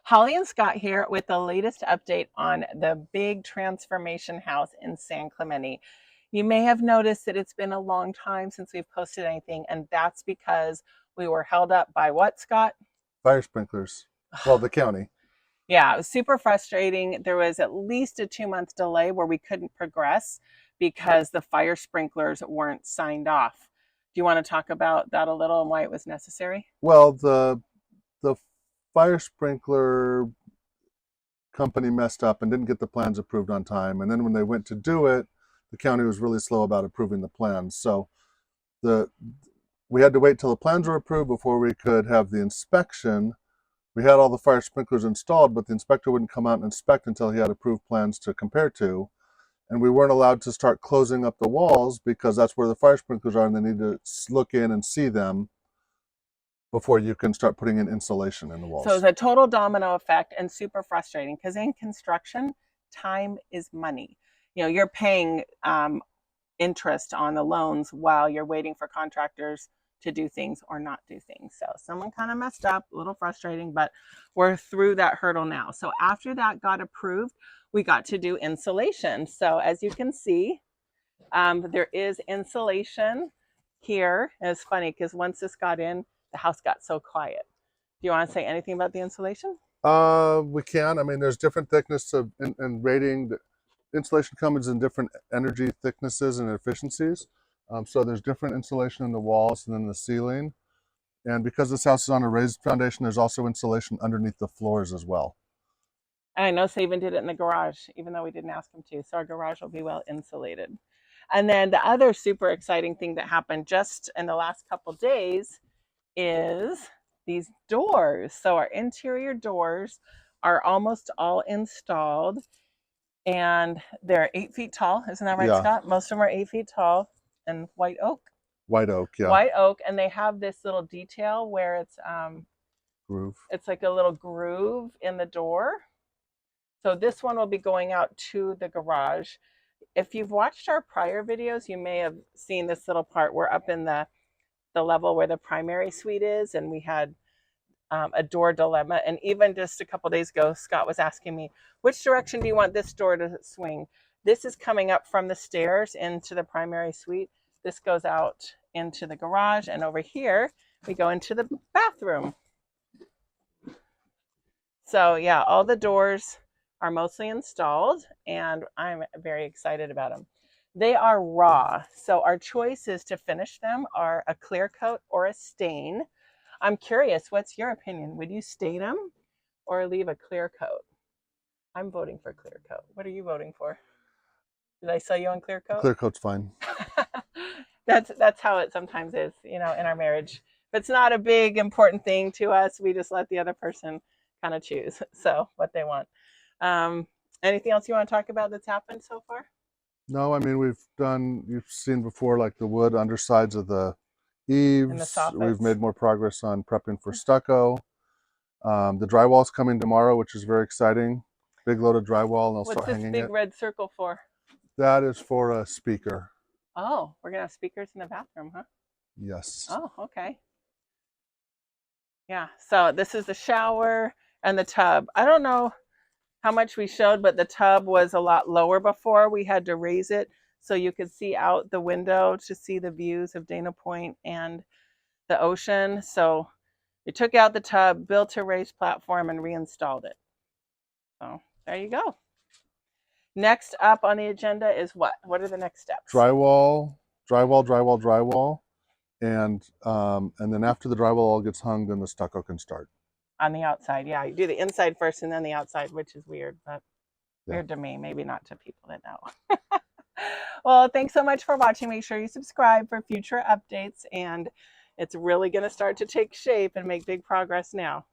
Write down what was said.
Holly and Scott here with the latest update on the big transformation house in San Clemente. You may have noticed that it's been a long time since we've posted anything, and that's because we were held up by what, Scott? Fire sprinklers. Well, the county. Yeah, it was super frustrating. There was at least a 2-month delay where we couldn't progress because the fire sprinklers weren't signed off. Do you want to talk about that a little and why it was necessary? Well, the fire sprinkler company messed up and didn't get the plans approved on time. And then when they went to do it, the county was really slow about approving the plans. So the we had to wait till the plans were approved before we could have the inspection. We had all the fire sprinklers installed, but the inspector wouldn't come out and inspect until he had approved plans to compare to. And we weren't allowed to start closing up the walls because that's where the fire sprinklers are and they need to look in and see them before you can start putting in insulation in the So walls. it's a total domino effect and super frustrating because in construction, time is money. You know, you're paying interest on the loans while you're waiting for contractors to do things or not do things. So someone kind of messed up, a little frustrating, but we're through that hurdle now. So after that got approved, we got to do insulation. So as you can see, there is insulation here. And it's funny because once this got in, the house got so quiet. Do you want to say anything about the insulation? We can. I mean, there's different thickness of and rating. Insulation comes in different energy thicknesses and efficiencies. So there's different insulation in the walls and then the ceiling. And because this house is on a raised foundation, there's also insulation underneath the floors as well. And I know they even did it in the garage, even though we didn't ask them to. So our garage will be well insulated. And then the other super exciting thing that happened just in the last couple days is these doors. So our interior doors are almost all installed and they're 8 feet tall. Isn't that right, Yeah, Scott? Most of them are 8 feet tall and white oak. white oak. Yeah, White oak, and they have this little detail where groove. it's like a little groove in the door. So this one will be going out to the garage. If you've watched our prior videos, you may have seen this little part. We're up in the level where the primary suite is, and we had a door dilemma. And even just a couple days ago, Scott was asking me, which direction do you want this door to swing? This is coming up from the stairs into the primary suite. This goes out into the garage, and over here we go into the bathroom. So yeah, all the doors are mostly installed and I'm very excited about them. They are raw, so our choices to finish them are a clear coat or a stain. I'm curious, what's your opinion? Would you stain them or leave a clear coat? I'm voting for clear coat. What are you voting for? Did I sell you on clear coat? Clear coat's fine. That's how it sometimes is, you know, in our marriage. If it's not a big important thing to us, we just let the other person kind of choose so what they want. Um, Anything else you want to talk about that's happened so far? No, I mean you've seen before like the wood undersides of the In the eaves. We've soffits? made more progress on prepping for stucco. The drywall's coming tomorrow, which is very exciting. Big load of drywall, and I'll What's start this hanging big it. red circle for? That is for a speaker. Oh, we're gonna have speakers in the bathroom, huh? Yes. Oh, okay. Yeah. So this is the shower and the tub. I don't know how much we showed, but the tub was a lot lower before. We had to raise it so you could see out the window to see the views of Dana Point and the ocean. So we took out the tub, built a raised platform, and reinstalled it. So there you go. Next up on the agenda is what? What are the next steps? Drywall, drywall, and then after the drywall all gets hung, then the stucco can start. On the outside, yeah. You do the inside first and then the outside, which is weird, but Yeah. weird to me, maybe not to people that know. Well, thanks so much for watching. Make sure you subscribe for future updates, and it's really going to start to take shape and make big progress now.